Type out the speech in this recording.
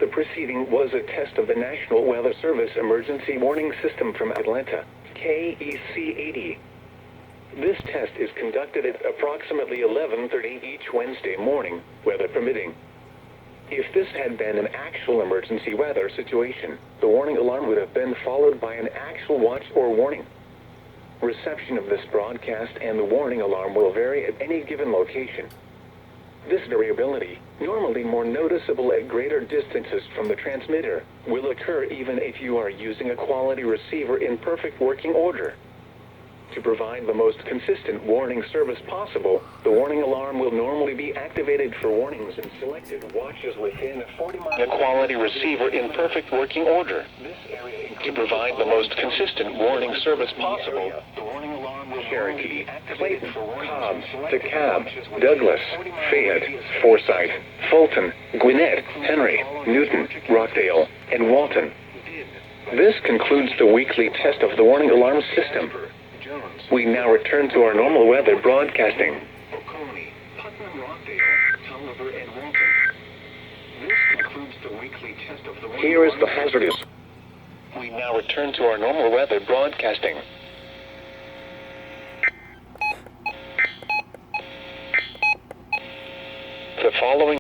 The preceding was a test of the National Weather Service Emergency Warning System from Atlanta, KEC-80. This test is conducted at approximately 11:30 each Wednesday morning, weather permitting. If this had been an actual emergency weather situation, the warning alarm would have been followed by an actual watch or warning. Reception of this broadcast and the warning alarm will vary at any given location. This variability, normally more noticeable at greater distances from the transmitter, will occur even if you are using a quality receiver in perfect working order. To provide the most consistent warning service possible, the warning alarm will normally be activated for warnings in selected watches within 40 miles. A quality receiver in perfect working order. To provide the most consistent warning service possible, the warning alarm will Cherokee, Clayton, Cobb, DeKalb, Douglas, Fayette, Forsyth, Fulton, Gwinnett, Henry, Newton, Rockdale, and Walton. This concludes the weekly test of the warning alarm system. We now return to our normal weather broadcasting. Here is the hazardous. We now return to our normal weather broadcasting.